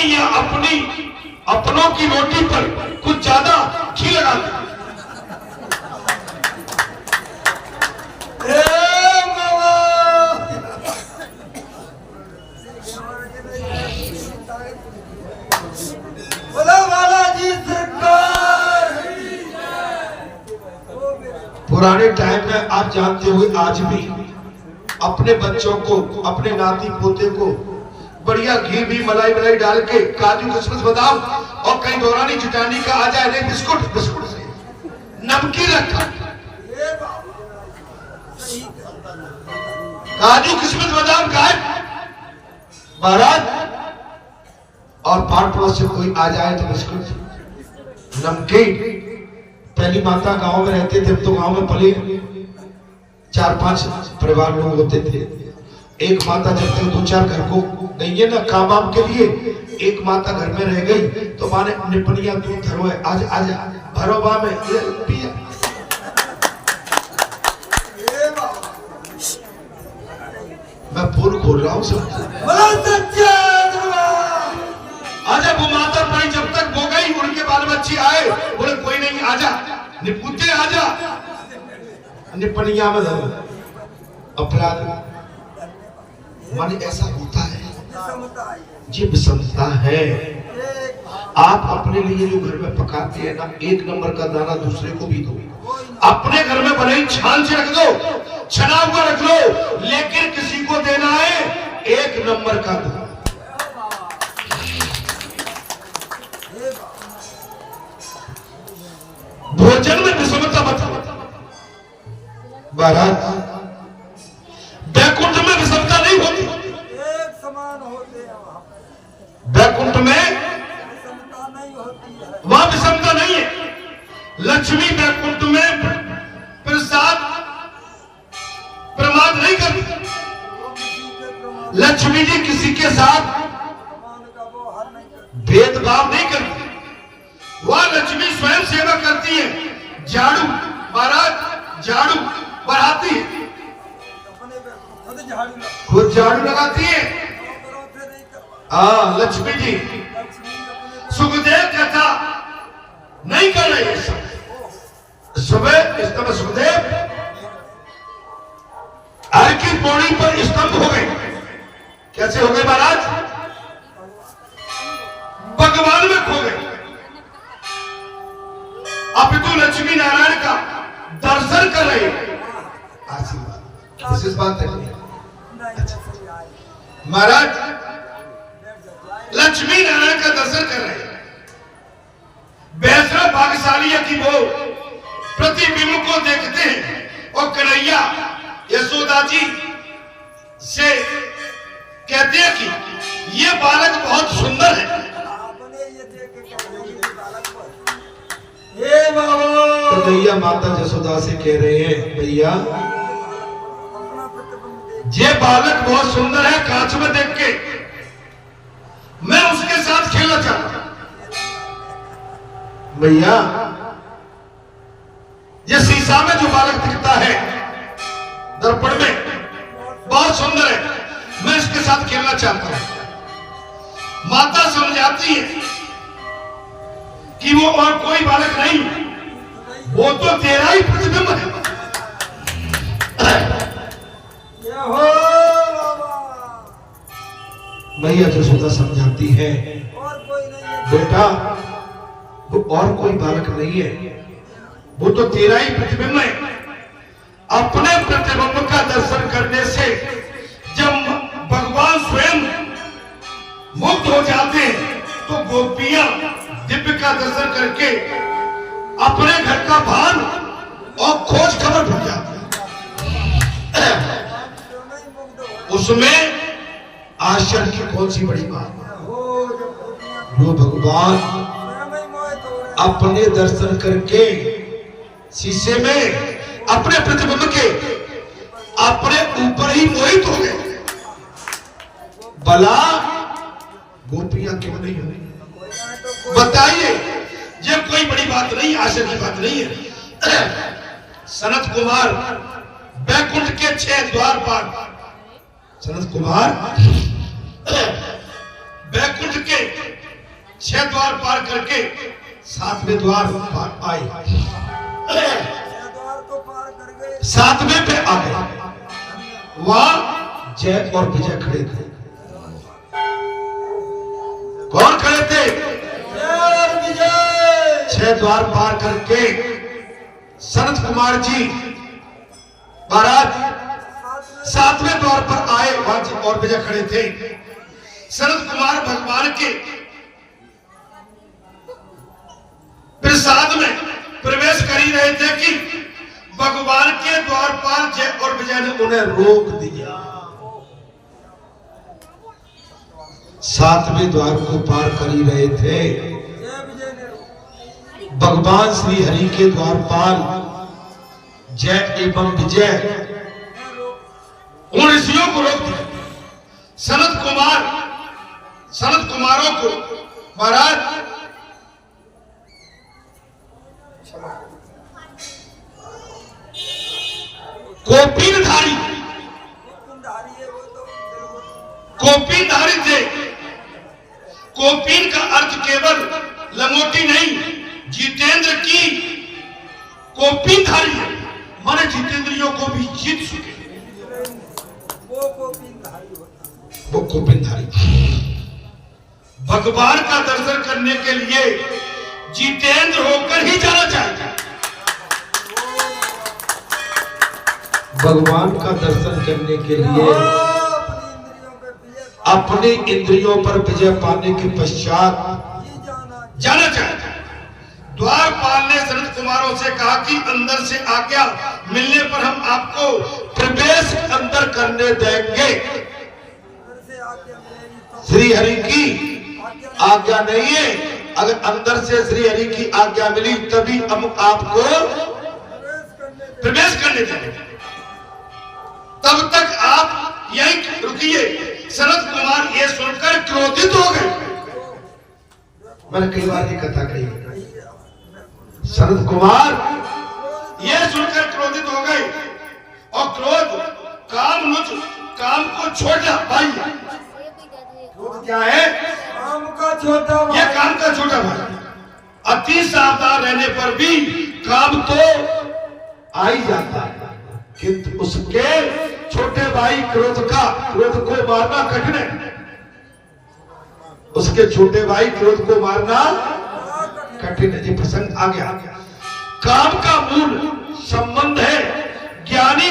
या अपनी अपनों की रोटी पर कुछ ज्यादा घी लगाते। पुराने टाइम में आप जानते हो आज भी अपने बच्चों को, अपने नाती पोते को बढ़िया घी भी मलाई मलाई डाल के काजू किशमिश बादाम और कहीं दौरानी चिटानी का आ जाए, नहीं बिस्कुट बिस्कुट से नमकीन रखा, काजू किशमिश बादाम खाए बारात, और पाठ पड़ोस से कोई आ जाए तो बिस्कुट नमकीन। पहली माता गांव में रहते थे, तो गांव में पले 4-5 परिवार लोग होते थे। एक माता जब तक 2-4 घर को गई है ना काम वाम के लिए, एक माता घर में रह गई तो माने निपनिया दूध धरो है, आज आज भरोबा में पिया। मैं फूल खोल रहा हूँ सब। आजा वो माता पड़ी, जब तक वो गई उनके बाल बच्चे आए, बोले कोई नहीं आजा, निपुते आजा, निपनिया में अपराध माने ऐसा होता है, ये विषमता है। आप अपने लिए जो घर में पकाते हैं ना, 1 नंबर का दाना दूसरे को भी दो। अपने घर में भले ही छान से रख दो, छना हुआ रख लो, लेकिन किसी को देना है 1 नंबर का दो। भोजन में विषमता मत। बारात बैकुंठ में विषमता नहीं होती, एक समान होते हैं। बैकुंठ में विषमता नहीं होती है, वहां विषमता नहीं है। लक्ष्मी बैकुंठ में प्रसाद प्रमाद नहीं करती। लक्ष्मी जी किसी के साथ भेदभाव नहीं करती। वह लक्ष्मी स्वयं सेवा करती है। झाड़ू महाराज झाड़ू बढ़ाती है, खुद झाड़ू लगाती है। हाँ लक्ष्मी जी। सुखदेव कथा नहीं कर रहे सुबह इस समय सुखदेव हर की पौड़ी पर स्तंभ हो गए। कैसे हो गए महाराज? भगवान में खो गए। अब तो लक्ष्मी नारायण का दर्शन कर रहे आशीर्वाद विशेष बात है। महाराज लक्ष्मी नारायण का दर्शन कर रहे हैं। वैष्णव भाग्यशाली है कि वो प्रतिबिंब को देखते हैं और कन्हैया यशोदा जी से कहते हैं कि ये बालक बहुत सुंदर है। कन्हैया माता यशोदा से कह रहे हैं भैया ये बालक बहुत सुंदर है, कांच में देख के मैं उसके साथ खेलना चाहता हूं। भैया ये शीशा में जो बालक दिखता है दर्पण में बहुत सुंदर है, मैं इसके साथ खेलना चाहता हूं। माता समझाती है कि वो और कोई बालक नहीं, वो तो तेरा ही प्रतिबिंब है। भैया यशोदा समझाती है बेटा वो और कोई बालक नहीं है, वो तो तेरा ही प्रतिबिंब है। अपने प्रतिबिंब का दर्शन करने से जब भगवान स्वयं मुक्त हो जाते हैं तो गोपियां दिव्य का दर्शन करके अपने घर का भान और खोज खबर भूल जाती है। उसमें आश्चर्य की कौन सी बड़ी बात है? जो भगवान अपने दर्शन करके शीशे में अपने प्रतिबिंब के अपने ऊपर ही मोहित हो गए। भला गोपियां क्यों नहीं हुई? बताइए, ये कोई बड़ी बात नहीं, आश्चर्य की बात नहीं है। सनत कुमार बैकुंठ के 6 द्वार पर, सनत कुमार बैकुंठ के 6 द्वार पार करके 7वें द्वार पार आए, द्वार को पार कर गए, 7वें पे आ गए। वहां जय और विजय खड़े थे। कौन खड़े थे? जय और विजय। 6 द्वार पार करके सनत कुमार जी महाराज 7वें द्वार पर आए, वहां जय और विजय खड़े थे। सनत कुमार भगवान के प्रसाद में प्रवेश कर ही रहे थे कि भगवान के द्वारपाल जय और विजय ने उन्हें रोक दिया। 7वें द्वार को पार कर ही रहे थे, जय विजय ने भगवान श्री हरि के द्वारपाल जय एवं विजय उन ऋषियों को रोक दिया। सनत कुमारों को महाराज कोपीनधारी थे। कोपीन का अर्थ केवल लंगोटी नहीं, जितेंद्र की कोपीनधारी है, माने जितेंद्रियों को भी जीत चुके। वो कोपीनधारी होता है। वो कोपीनधारी भगवान का दर्शन करने के लिए जितेंद्र होकर ही जाना चाहिए। भगवान का दर्शन करने के लिए अपने इंद्रियों पर विजय पाने के पश्चात जाना चाहिए। द्वारपाल ने सनत कुमारों से कहा कि अंदर से आज्ञा मिलने पर हम आपको प्रवेश अंदर करने देंगे। श्री हरि की आज्ञा नहीं है, अगर अंदर से श्री हरि की आज्ञा मिली तभी हम आपको प्रवेश करने देंगे। तब तक आप यहीं रुकिए। सनत कुमार ये सुनकर क्रोधित हो गए। मैंने कई बार ये कथा कही। सनत कुमार ये सुनकर क्रोधित हो गए और क्रोध काम को छोटा भाई। क्रोध क्या है? काम का छोटा भाई। ये काम का छोटा भाई। अति सावधान रहने पर भी काम तो आ ही जाता है, किंतु उसके छोटे भाई क्रोध को मारना कठिन है। उसके छोटे भाई क्रोध को मारना कठिन है। ये प्रसंग आ गया। काम का मूल संबंध है ज्ञानी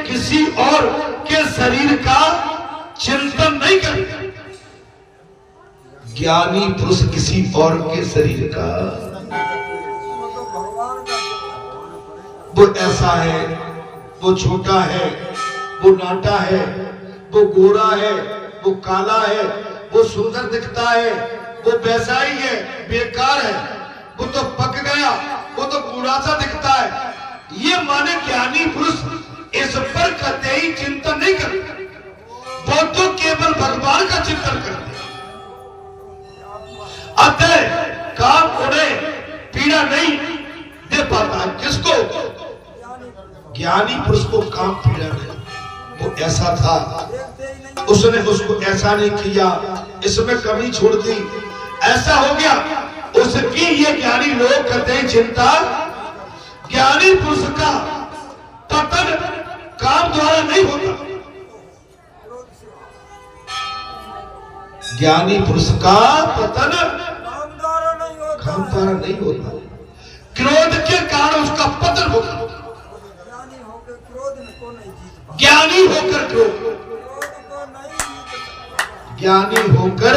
किसी और के शरीर का चिंतन नहीं करता। ज्ञानी पुरुष किसी और के शरीर का, वो ऐसा है, वो छोटा है, वो नाटा है, वो गोरा है, वो काला है, वो सुंदर दिखता है, वो वैसा ही है, बेकार है, वो तो पक गया, वो तो बूढ़ा सा दिखता है। ये माने ज्ञानी पुरुष इस पर कतई चिंतन नहीं करते, वो तो केवल भगवान का चिंतन करते। अतः काम उन्हें पीड़ा नहीं दे पाता। किसको? ज्ञानी पुरुष को काम पीड़ा नहीं। वो ऐसा था, उसने उसको ऐसा नहीं किया, इसमें कमी छोड़ दी, ऐसा हो गया। उसकी ये ज्ञानी लोग करते हैं चिंता। ज्ञानी पुरुष का पतन काम द्वारा नहीं होता। ज्ञानी पुरुष का पतन काम द्वारा नहीं होता। क्रोध के कारण उसका पतन होता। ज्ञानी होकर क्रोध, ज्ञानी होकर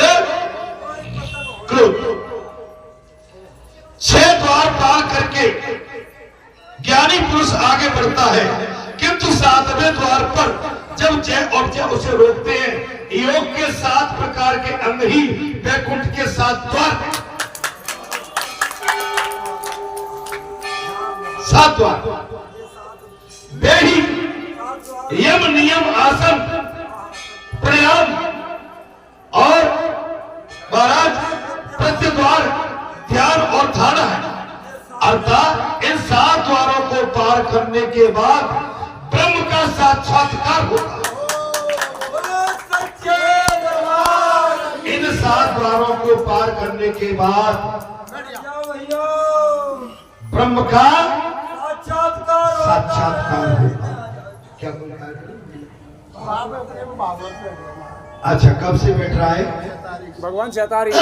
क्रोध। 6 द्वार पार करके ज्ञानी पुरुष आगे बढ़ता है, किंतु 7वें द्वार पर जब जय और जय उसे रोकते हैं। योग के 7 प्रकार के अंग ही वैकुंठ के 7 द्वार। 7 द्वार वे ही यम नियम आसन प्राणायाम और महाराज प्रत्यद्वार ध्यान और धारणा है। अर्थात इन 7 द्वारों को पार करने के बाद ब्रह्म का साक्षात्कार होता है। इन 7 द्वारों को पार करने के बाद जाओ भैया ब्रह्म का साक्षात्कार साक्षात्कार होता है। क्या बोलता है? अच्छा, कब से बैठ रहा है? भगवान 6 तारीख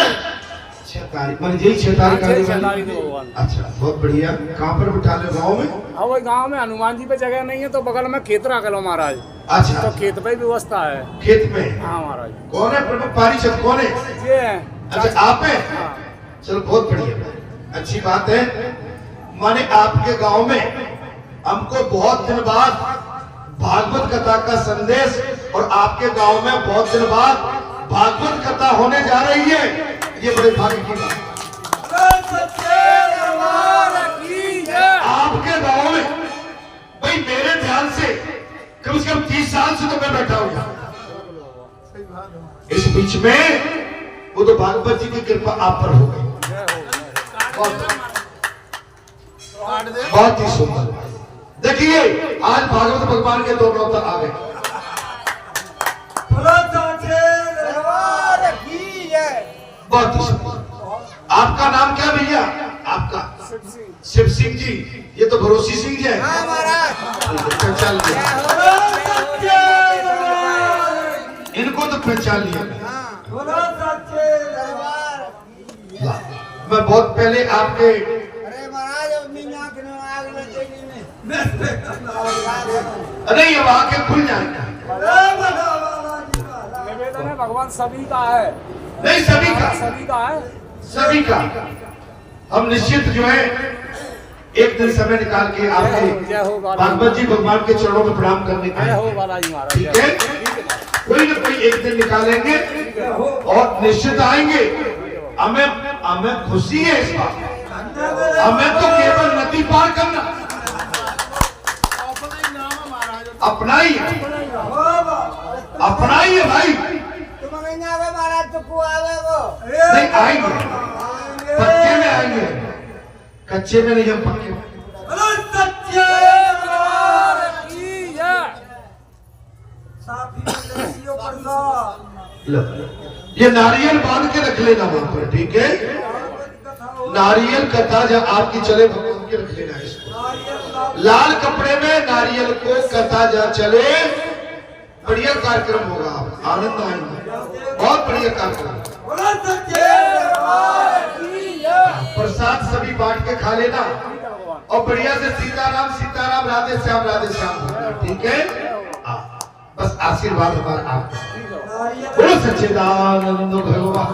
6 तारीख मान यही 6 तारीख आने 6 वाली? तारीख को भगवान। अच्छा, बहुत बढ़िया। कहाँ पर बिठा ले? गाँव में? अब वही गांव में हनुमान जी पे जगह नहीं है तो बगल में खेत रख लो महाराज, अच्छा, तो खेत पे व्यवस्था है। खेत में। हाँ महाराज, कौन है प्रमुख पारिषद? कौन है? ये है। अच्छा, आप हैं? हाँ। चलो, बहुत बढ़िया, अच्छी बात है। माने आपके गांव में हमको बहुत दिन बाद भागवत कथा का संदेश, और आपके गांव में बहुत दिन बाद भागवत कथा होने जा रही है। ये बड़े भाग्य की बात है। आपके गांव में भाई मेरे ध्यान से कम 30 साल से तो मैं बैठा हूं। इस बीच में वो तो भागवत जी की कृपा आप पर हो गई। बहुत ही सुंदर। देखिए, आज भागवत भगवान के 2 नौता आ गए। बहुत ही सुंदर। आपका नाम क्या भैया? आपका शिव सिंह जी। ये तो भरोसी सिंह जी है। पहचान लिया, इनको तो पहचान लिया। मैं बहुत पहले आपके नहीं, अब आके खुल जाएगा। निवेदन है भगवान सभी का है। नहीं, सभी का, सभी का है, सभी का। हम निश्चित जो है एक दिन समय निकाल के आपके भागवत जी भगवान के चरणों में प्रणाम करने का जय हो बालाजी महाराज। ठीक है, कोई ना कोई एक दिन निकालेंगे और निश्चित आएंगे। हमें खुशी है इस बात। हमें तो केवल नदी पार करना, अपना ही है, अपना ही है भाई। नहीं आएंगे, पक्के में आएंगे, कच्चे में नहीं, हम पक्के में। लो, ये नारियल बांध के रख लेना वहां पर, ठीक है? नारियल कथा जब आपकी चले भगवान के रख लेना इसको। लाल कपड़े में नारियल को कथा जब चले, बढ़िया कार्यक्रम होगा, आनंद आएंगे। बहुत बढ़िया कार्यक्रम। प्रसाद सभी बांट के खा लेना और बढ़िया से सीताराम सीताराम, राधे श्याम राधे श्याम, ठीक है? बस आशीर्वाद हमारा आपका। बोलो सच्चिदानंद भगवान।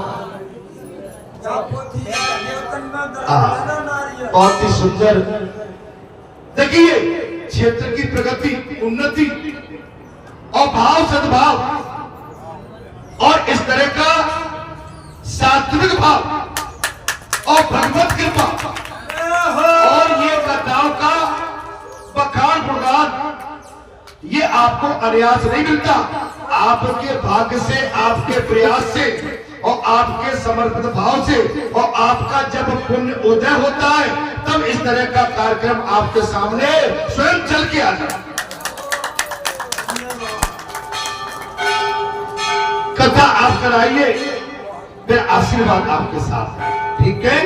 बहुत ही सुंदर। देखिए, क्षेत्र की प्रगति, उन्नति और भाव सद्भाव और इस तरह का सात्विक भाव और भगवत कृपा और ये कथाओं का बखान गुणगान, ये आपको अनायास नहीं मिलता। आपके भाग्य से, आपके प्रयास से और आपके समर्पित भाव से, और आपका जब पुण्य उदय होता है तब इस तरह का कार्यक्रम आपके सामने स्वयं चल के आता है। कथा आप कराइए, मेरा आशीर्वाद आपके साथ है, ठीक है?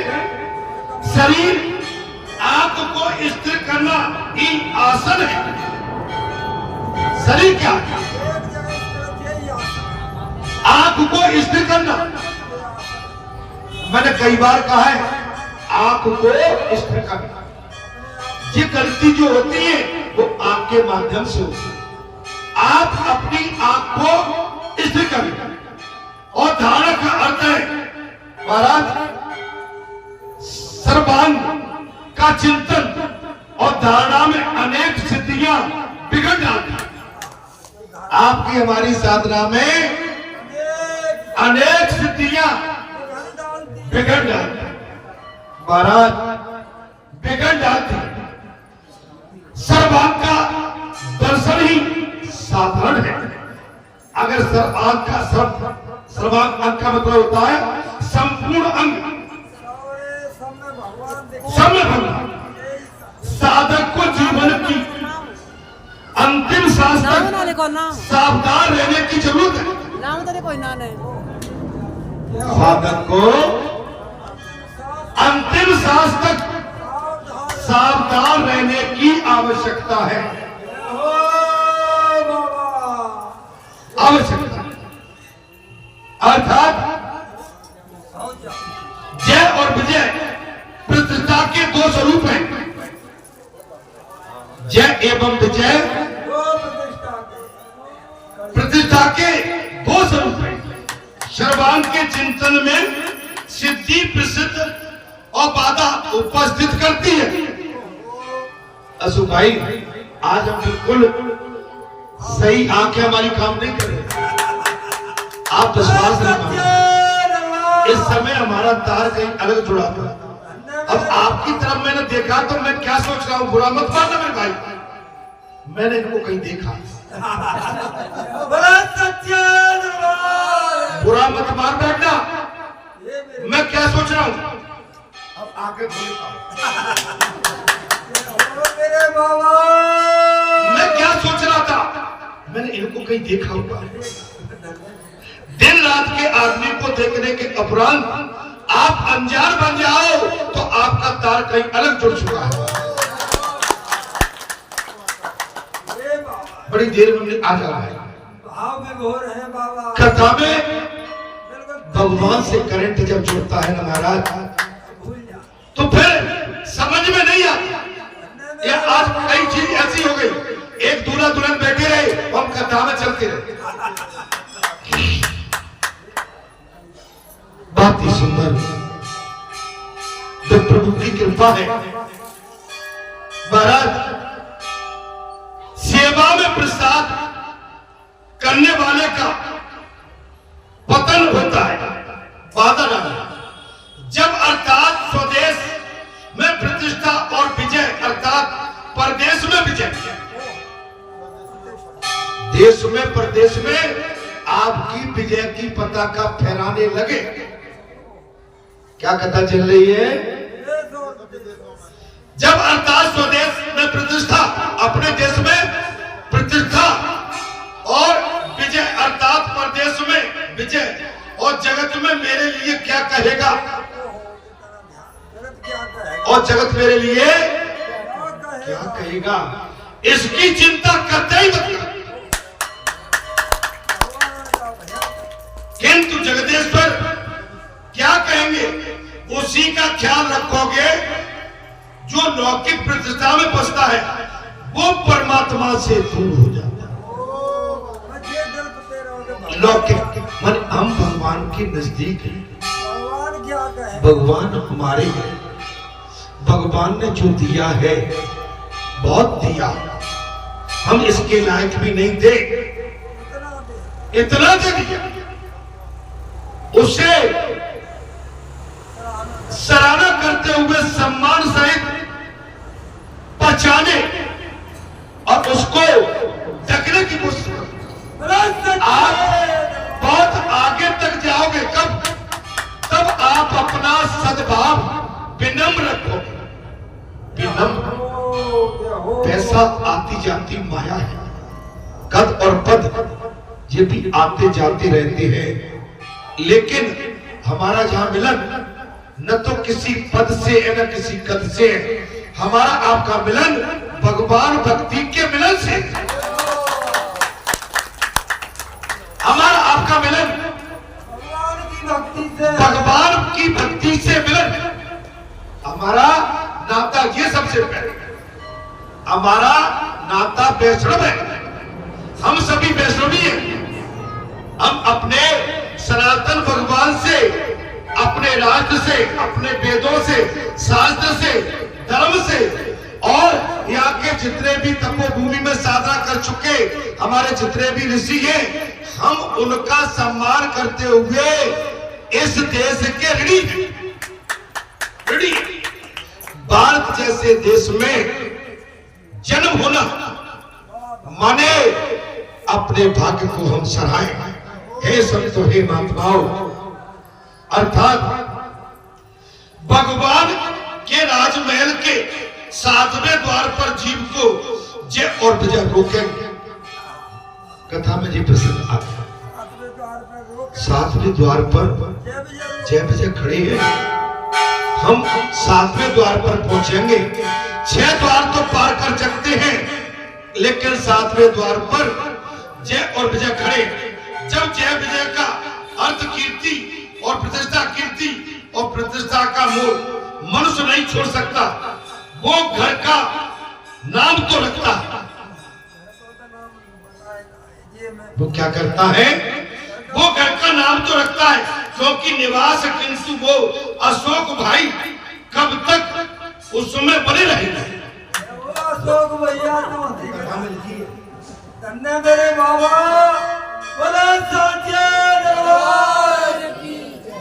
शरीर आंख को स्थिर करना ही आसन है। शरीर क्या है? आंख को स्थिर करना। मैंने कई बार कहा है, आंख को स्थिर करना। ये गलती जो होती है वो आंख के माध्यम से होती है। आप अपनी आंख को स्थिर करें। और धारणा का अर्थ है महाराज सर्वांग का चिंतन, और धारणा में अनेक सिद्धियां बिगड़ जाती। आपकी हमारी साधना में अनेक सिद्धियां बिगड़ जाती महाराज, बिगड़ जाती। सर्वांग का दर्शन ही साधारण है। अगर सर्वांग का सर्वांग अंग का मतलब होता है संपूर्ण अंग, समय भगवान। साधक को जीवन की अंतिम सांस तक सावधान रहने की जरूरत है। साधक को अंतिम सांस तक सावधान रहने की आवश्यकता है। आवश्यकता अर्थात जय और विजय प्रतिष्ठा के दो स्वरूप हैं। जय एवं विजय प्रतिष्ठा के दो स्वरूप हैं। सर्वांग के चिंतन में सिद्धि प्रसिद्ध और बाधा उपस्थित करती है। अशोक भाई, आज हम बिल्कुल सही आंखें हमारी काम नहीं कर रही। आप विश्वास नहीं मानो, इस समय हमारा तार कहीं अलग जुड़ा था। अब आपकी तरफ मैंने देखा तो मैं क्या सोच रहा हूं, बुरा मत मानना मेरे भाई, मैंने इनको कहीं देखा। बुरा मत मान बैठना, मैं क्या सोच रहा हूं। अब आगे मेरे बाबा, मैं क्या सोच रहा था, मैंने इनको कहीं देखा होगा। दिन रात के आदमी को देखने के उपरांत आप अनजान बन जाओ तो आपका तार कहीं अलग जुड़ चुका है। बड़ी देर में आ जा रहा है। भाव में घोर है बाबा। कथा में भगवान से करंट जब जुड़ता है ना महाराज, तो फिर समझ में नहीं आता। ये आज कई चीज ऐसी हो गई, एक दूल्हा दुल्हन बैठे रहे, हम कथा में चलते रहे। बात ही सुंदर, जब प्रभु की कृपा है महाराज, सेवा में प्रसाद करने वाले का पतन होता है, बाधा डालना। जब अर्थात स्वदेश में प्रतिष्ठा और विजय अर्थात परदेश में विजय, देश में परदेश में आपकी विजय की पताका फहराने लगे। क्या कथा चल रही है? जब अर्थात स्वदेश में प्रतिष्ठा, अपने देश में प्रतिष्ठा और विजय अर्थात परदेश में विजय, और जगत में मेरे लिए क्या कहेगा, और जगत मेरे लिए क्या कहेगा, इसकी चिंता करते ही मत। किंतु जगदेश्वर क्या कहेंगे, उसी का ख्याल रखोगे। जो लौकिक प्रतिष्ठा में फंसता है वो परमात्मा से दूर हो जाता है। लौकिक मन, हम भगवान के नजदीक हैं। भगवान क्या कहे, भगवान हमारे हैं। भगवान ने जो दिया है बहुत दिया, हम इसके लायक भी नहीं थे, इतना दे दिया। उसे सराहना करते हुए सम्मान सहित पहचाने और उसको ढकने की कोशिश करो। आप बहुत आगे तक जाओगे कब, तब आप अपना सद्भाव विनम्र रखोगे। विनम्र, पैसा आती जाती माया है, कद और पद ये भी आते जाते रहते हैं, लेकिन हमारा जहां मिलन न तो किसी पद से है न किसी कद से है, हमारा आपका मिलन भगवान भक्ति के मिलन से, हमारा आपका मिलन भगवान की भक्ति से, भगवान की भक्ति से मिलन। हमारा नाता ये सबसे पहले, हमारा नाता वैष्णव है। हम सभी वैष्णवी हैं। हम अपने सनातन भगवान से, अपने राष्ट्र से, अपने वेदों से, शास्त्र से, धर्म से और यहाँ के जितने भी तपोभूमि में साधना कर चुके हमारे जितने भी ऋषि हैं, हम उनका सम्मान करते हुए इस देश के ऋणी हैं। भारत जैसे देश में जन्म होना माने अपने भाग्य को हम सराहें। हे संतो, हे महात्माओं, अर्थात भगवान के राजमहल के 7वें द्वार पर जीव को जय और विजय रोकेंगे। कथा में जी प्रसन्न आता है। सातवें द्वार पर जय विजय खड़े हैं। हम सातवें द्वार पर पहुंचेंगे। 6 द्वार तो पार कर सकते हैं, लेकिन सातवें द्वार पर जय और विजय खड़े। जब जय विजय का अर्थ कीर्ति और प्रतिष्ठा, कीर्ति और प्रतिष्ठा का मोह मनुष्य नहीं छोड़ सकता। वो घर का नाम तो रखता है। वो क्या करता है? वो घर का नाम तो रखता है, क्योंकि निवास किंतु वो अशोक भाई कब तक उसमें बने रहेंगे। अशोक भैया धन्य मेरे बाबा, बोले साचे दरबार की जय।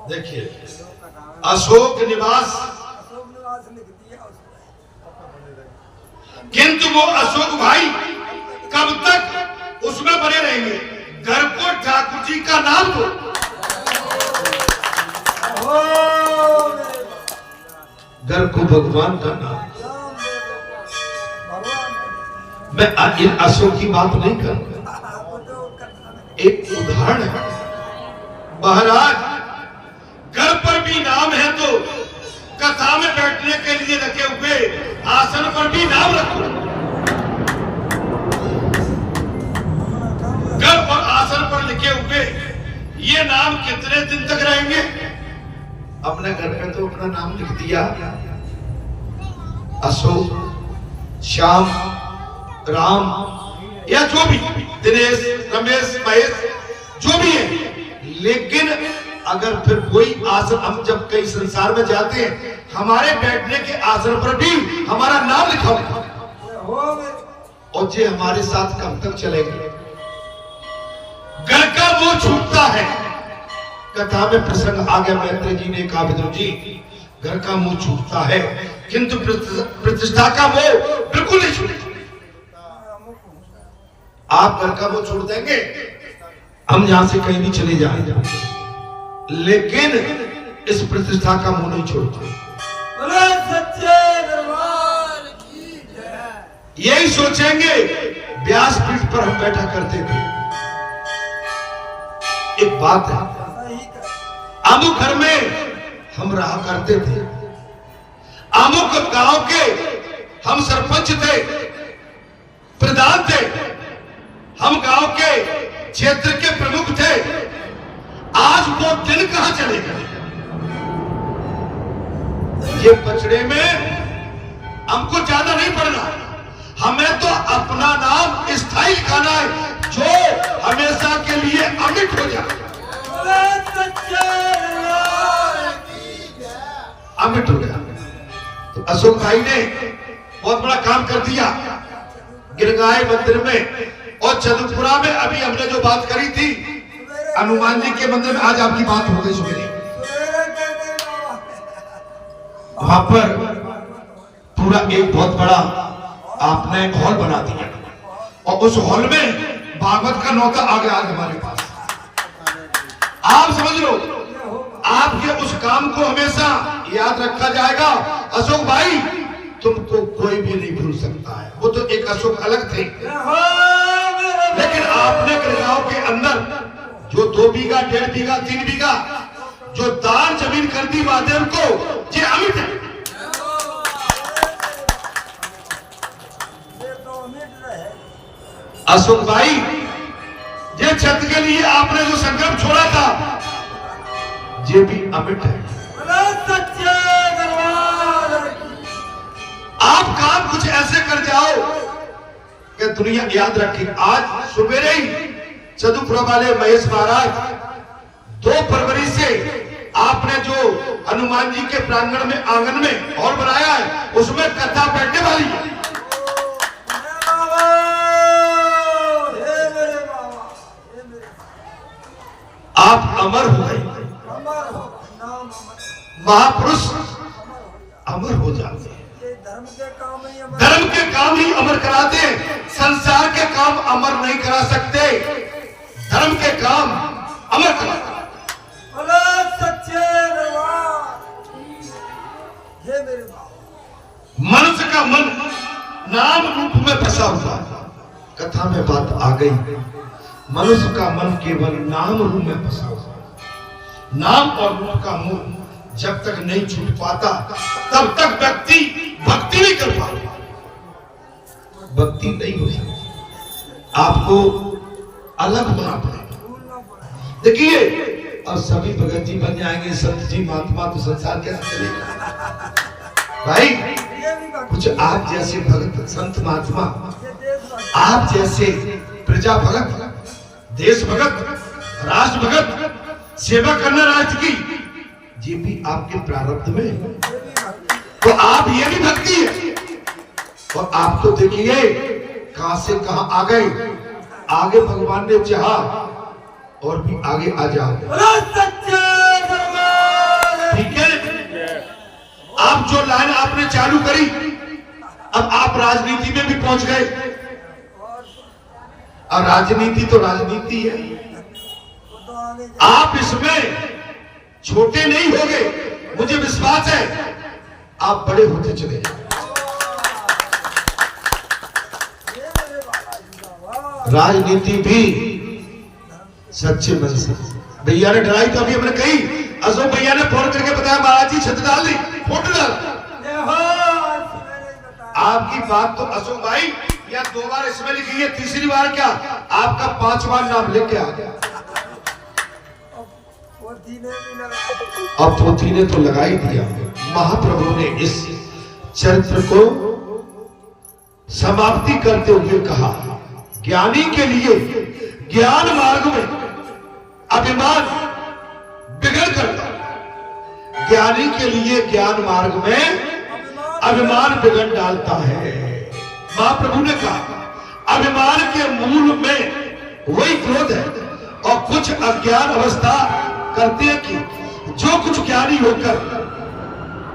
देखिए, अशोक निवास लिख दिया उसने। किंतु वो अशोक भाई कब तक उसमें बने रहेंगे। घर को ठाकुर जी का नाम दो। घर को भगवान का नाम। मैं इन अशोक की बात नहीं करूंगा, एक उदाहरण है। महाराज, घर पर भी नाम है तो कथा में बैठने के लिए रखे हुए आसन पर भी नाम रखो। घर और आसन पर लिखे हुए ये नाम कितने दिन तक रहेंगे? अपने घर पे तो अपना नाम लिख दिया, अशोक, श्याम, राम या जो भी, दिनेश, रमेश, महेश, जो भी है। लेकिन अगर फिर कोई आसन, हम जब कई संसार में जाते हैं, हमारे बैठने के आसन पर भी हमारा नाम लिखा होगा। और ये हमारे साथ कब तक चलेंगे? घर का वो छूटता है। कथा में प्रसंग आ गया, मैत्री जी ने कहा, विदुर जी, घर का मुंह छूटता है, किंतु प्रतिष्ठा का वो बिल्कुल नहीं छूटेगा। आप घर का वो छोड़ देंगे, हम यहां से कहीं भी चले जाएंगे, लेकिन इस प्रतिष्ठा का मुंह नहीं छोड़ते। सच्चे दरबार की जय। यही सोचेंगे। व्यासपीठ पर हम बैठा करते थे। एक बात है, अमुक घर में हम रहा करते थे, अमुक गांव के हम सरपंच थे, प्रधान थे, हम गांव के क्षेत्र के प्रमुख थे। आज वो दिन कहां चले गए? ये बछड़े में हमको ज्यादा नहीं पड़ना, हमें तो अपना नाम स्थायी लिखाना है, जो हमेशा के लिए अमिट हो जाए। अमिट हो गया। तो अशोक भाई ने बहुत बड़ा काम कर दिया। गिरगांव मंदिर में और चंद्रपुरा में अभी हमने जो बात करी थी, हनुमान जी के मंदिर में आज आपकी बात हो गई सुबह। वहां पर पूरा एक बहुत बड़ा आपने हॉल बना दिया, और उस हॉल में भागवत का नौता आ गया आज हमारे पास। आप समझ लो, आपके उस काम को हमेशा याद रखा जाएगा। अशोक भाई, तुमको कोई भी नहीं भूल सकता है। वो तो एक अशोक अलग थे, लेकिन आपने गिरगांव के अंदर जो 2 बीघा, 1.5 बीघा, 3 बीघा जो दान जमीन कर दी महादेव को, ये अमिट है। अशोक भाई, ये छत के लिए आपने जो संकल्प छोड़ा था, ये भी अमिट है। आप काम कुछ ऐसे कर जाओ कि दुनिया याद रखे। आज सुबेरे ही चंद्रपुरा वाले महेश महाराज 2 फरवरी से आपने जो हनुमान जी के प्रांगण में, आंगन में हॉल बनाया है, उसमें कथा बैठने वाली है। आप अमर हो गए। महापुरुष अमर हो जाते हैं। धर्म के काम ही अमर कराते हैं, संसार के काम अमर नहीं करा सकते। धर्म के काम अमर कराते हैं। मनुष्य का मन नाम रूप में फंसा हुआ है। कथा में बात आ गई, मनुष्य का मन केवल नाम रूप में फंसा हुआ है। नाम और रूप का मोह जब तक नहीं छूट पाता तब तक व्यक्ति भक्ति नहीं कर पाता, भक्ति नहीं हो सकती। आपको अलग होना पड़ेगा। देखिए, अब सभी भगत जी बन जाएंगे, संत जी महात्मा, तो संसार कैसे चलेगा भाई? कुछ आप जैसे भगत, संत महात्मा, आप जैसे प्रजा भगत, देश भगत, राष्ट्र भगत, सेवा करना राष्ट्र की, ये भी आपके प्रारब्ध में है। तो आप, ये भी भक्ति है। और आप तो देखिए कहां से कहां आ गए। आगे भगवान ने चाहा और भी आगे आ जाओ। ठीक है, आप जो लाइन आपने चालू करी, अब आप राजनीति में भी पहुंच गए। और राजनीति तो राजनीति है, आप इसमें छोटे नहीं होंगे, मुझे विश्वास है आप बड़े होते चले जाएंगे। राजनीति भी सच्चे मन से। भैया ने डराई तो अभी हमने कही, अशोक भैया ने फोन करके बताया महाराज जी छत डाल दी, फोटो डाल। आपकी बात तो अशोक भाई या 2 बार इसमें लिखी है, तीसरी बार क्या आपका 5वां नाम लेके आ गया। अब पोथी ने तो लगा ही दिया। महाप्रभु ने इस चरित्र को समाप्ति करते हुए कहा, ज्ञानी के लिए ज्ञान मार्ग में अभिमान बिगड़ करता है। ज्ञानी के लिए ज्ञान मार्ग में अभिमान बिगड़ डालता है। महाप्रभु ने कहा, अभिमान के मूल में वही क्रोध है। और कुछ अज्ञान अवस्था करते हैं कि जो कुछ ज्ञानी होकर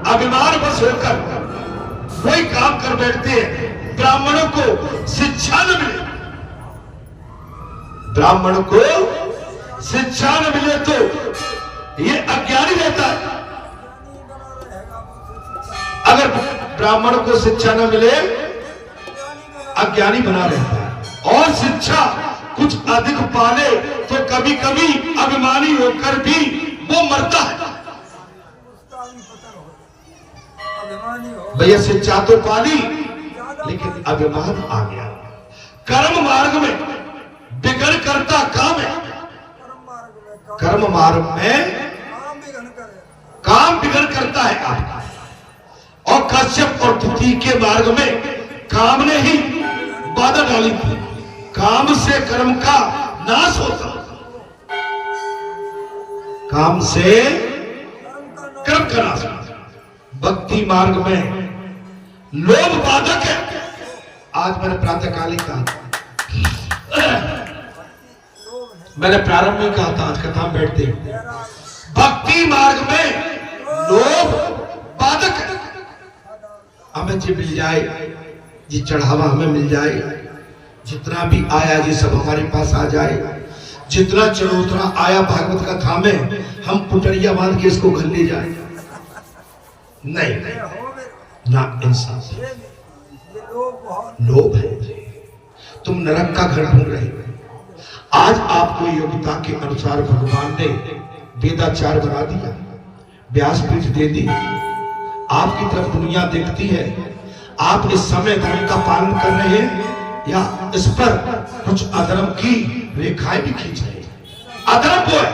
अभिमान बस होकर वही काम कर बैठते हैं। ब्राह्मणों को शिक्षा न मिले, ब्राह्मण को शिक्षा न मिले तो ये अज्ञानी रहता है। अगर ब्राह्मण को शिक्षा न मिले, अज्ञानी बना रहता है। और शिक्षा कुछ अधिक पाले तो कभी कभी अभिमानी होकर भी वो मरता है। भैया शिक्षा तो पाली लेकिन अभिमान आ गया। कर्म मार्ग में बिगड़ करता काम है, कर्म मार्ग में काम बिगड़ करता है आपका। और कश्यप और तुति के मार्ग में काम ने ही बाधा डाली थी। काम से कर्म का नाश होता, काम से कर्म का नाश होता। भक्ति मार्ग में लोभ बाधक है। आज मैंने प्रातःकालिक कहा, मैंने प्रारंभ में कहा था, आज कथा में बैठते भक्ति मार्ग में लोभ बाधक है। हमें जी मिल जाए, जी चढ़ावा हमें मिल जाए, जितना भी आया जी सब हमारे पास आ जाए। जितना चरोतरा आया भागवत कथा में, हम पुटरिया बांध के इसको घर ले जाए। नहीं ना, इंसान लोभ है। तुम नरक का घर ढूंढ रहे हो। आज आपको योग्यता के अनुसार भगवान ने वेदाचार बना दिया, व्यासपीठ दे दी। आपकी तरफ दुनिया देखती है। आप इस समय धर्म का पालन कर रहे हैं या इस पर कुछ अधर्म की रेखाएं भी खींच रहे हैं। अधर्म वो है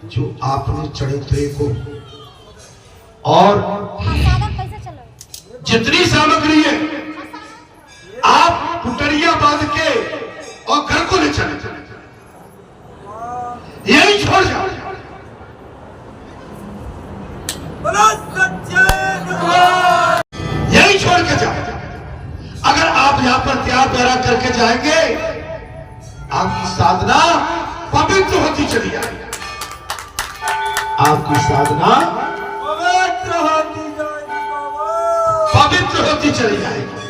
जो आपने चरित्र को और जितनी सामग्री है आप कुटरिया बांध के और घर को ले चले, यही छोड़ जाओ। यही छोड़ के जाओ। अगर आप यहां पर त्याग पैरा करके जाएंगे, आपकी साधना पवित्र होती चली जाएगी। आपकी साधना पवित्र होती चली जाएगी,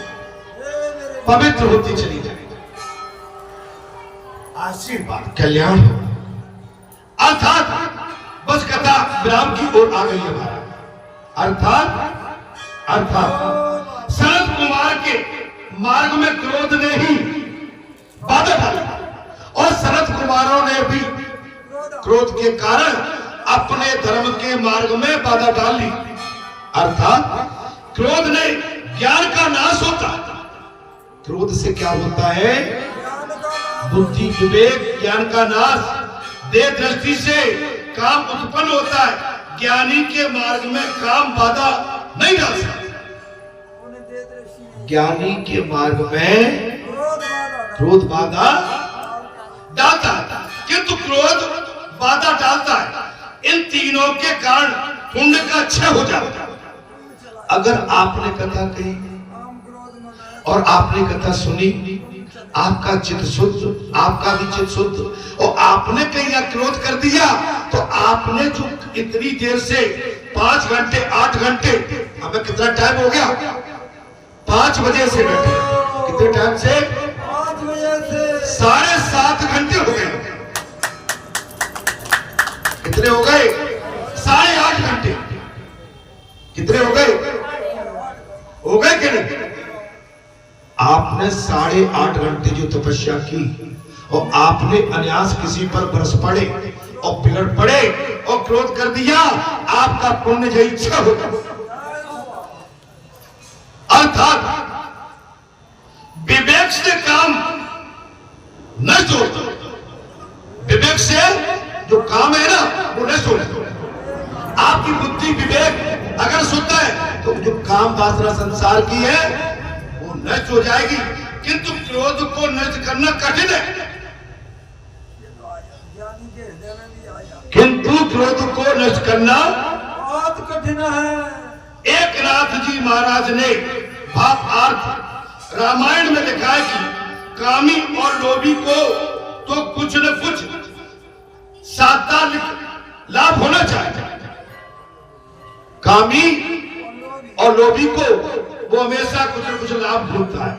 पवित्र होती चली जाएगी। आशीर्वाद कल्याण हो। अर्थात बस कथा विराम की ओर आ गई हमारा। अर्थात शरद कुमार के मार्ग में क्रोध ने ही बाधा डाली और शरद राजकुमारों ने भी क्रोध के कारण अपने धर्म के मार्ग में बाधा डाल ली। अर्थात क्रोध ने ज्ञान का नाश होता। क्रोध से क्या होता है? बुद्धि, विवेक, ज्ञान का नाश। देह दृष्टि से काम उत्पन्न होता है। ज्ञानी के मार्ग में काम बाधा नहीं डाल सकता। ज्ञानी के मार्ग में क्रोध बाधा डालता है, किंतु क्रोध बाधा डालता है। इन तीनों के कारण पुण्य का क्षय हो जाता है। अगर आपने कथा कही और आपने कथा सुनी, आपका चित्त शुद्ध, आपका भी चित्त शुद्ध, और आपने कहीं क्रोध कर दिया तो आपने जो इतनी देर से 5 घंटे 8 घंटे, हमें कितना टाइम हो गया? 5 बजे से बैठे। कितने टाइम से? 5 बजे से 7.5 घंटे हो गए। कितने हो गए? 8.5 घंटे। कितने हो गए? हो गए कि नहीं? आपने 8.5 घंटे जो तपस्या की और आपने अनायास किसी पर बरस पड़े और बिगड़ पड़े और क्रोध कर दिया, आपका पुण्य जो इच्छा होगा। अर्थात विवेक से काम नष्ट होता। विवेक से जो काम है ना वो नष्ट होता। आपकी बुद्धि, विवेक अगर शुद्ध है तो जो काम वासना संसार की है वो नष्ट हो जाएगी। किंतु क्रोध को नष्ट करना कठिन है। किंतु क्रोध को नष्ट करना बहुत कठिन है। एक नाथ जी महाराज ने भावार्थ रामायण में लिखा है कि कामी और लोभी को तो कुछ न कुछ सात्विक लाभ होना चाहिए। कामी और लोभी को वो हमेशा कुछ न कुछ लाभ होता है,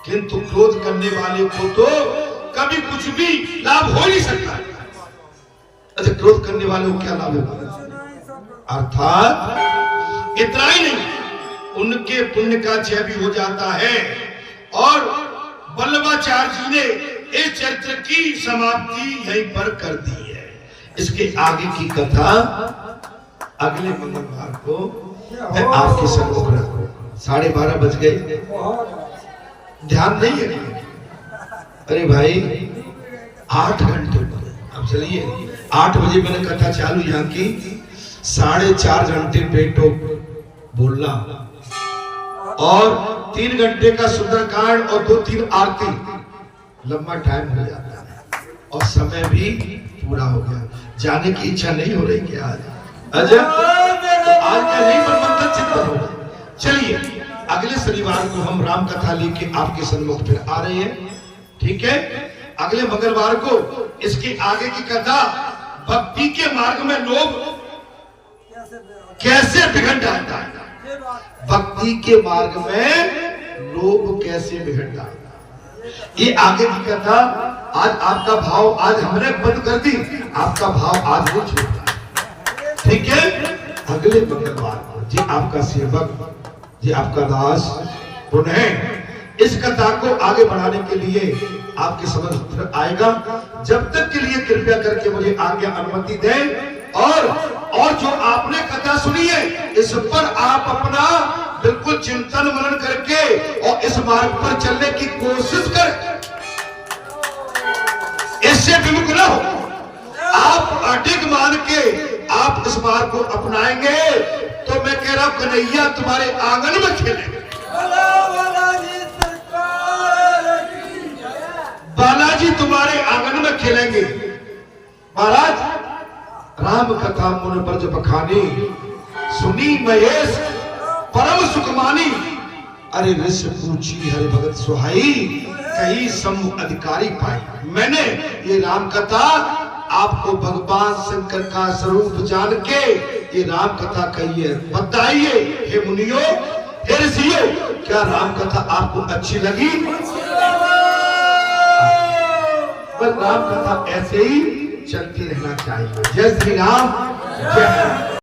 किंतु क्रोध करने वाले को तो कभी कुछ भी लाभ हो नहीं सकता। अच्छा, क्रोध करने वाले को क्या लाभ होगा? अर्थात इतना ही नहीं, उनके पुण्य का क्षय भी हो जाता है। और वल्लभाचार्य जी ने इस चरित्र की समाप्ति यहीं पर कर दी है। इसके आगे की कथा अगले मंगलवार को मैं आपके सम्मुख रखूं। 12:30 बज गए, ध्यान नहीं है? अरे भाई 8 घंटे, अब चलिए 8 बजे मैंने कथा चालू यहाँ की, 4.5 घंटे पेटो बोलना और 3 घंटे का सुंदरकांड और 2-3 आरती, लंबा टाइम हो जाता है और समय भी पूरा हो गया। जाने की इच्छा नहीं हो रही क्या आज? अजय आज का नहीं मनमंथन चिंतन होगा। चलिए अगले शनिवार को हम राम कथा लेके आपके सम्मुख फिर आ रहे हैं, ठीक है? अगले मंगलवार को इसके आगे की कथा भक्ति के मार्ग में लोग कैसे बिगड़ जाता है। भक्ति के मार्ग में लोग कैसे बिगड़ जाता है, ये आगे की कथा। आज आपका भाव आज हमने बंद कर दी, आपका भाव आज वो छूटा, ठीक है? अगले मंगलवार को जी आपका सेवक, जी आपका दास पुनः इस कथा को आगे बढ़ाने के लिए आपके समझ आएगा। जब तक के लिए कृपया करके मुझे आज्ञा अनुमति दें। और जो आपने कथा सुनी है इस पर आप अपना बिल्कुल चिंतन मनन करके और इस मार्ग पर चलने की कोशिश करें। इससे विमुख न हो, आप अडिग मान के आप इस मार्ग को अपनाएंगे तो मैं कह रहा हूं कन्हैया तुम्हारे आंगन में खेलेंगे। बालाजी तुम्हारे आंगन में खेलेंगे। महाराज राम कथा मुन ब्रज बखानी, सुनी महेश परम सुख मानी। अरे ऋष पूछी हरि भगत सुहाई, कहीं सम अधिकारी पाई। मैंने ये राम कथा आपको भगवान शंकर का स्वरूप जान के ये राम कथा कही है। बताइए हे मुनियो, हे ऋषियों, क्या राम कथा आपको अच्छी लगी? बस राम कथा ऐसे ही चलती रहना चाहिए। जय श्री राम, जय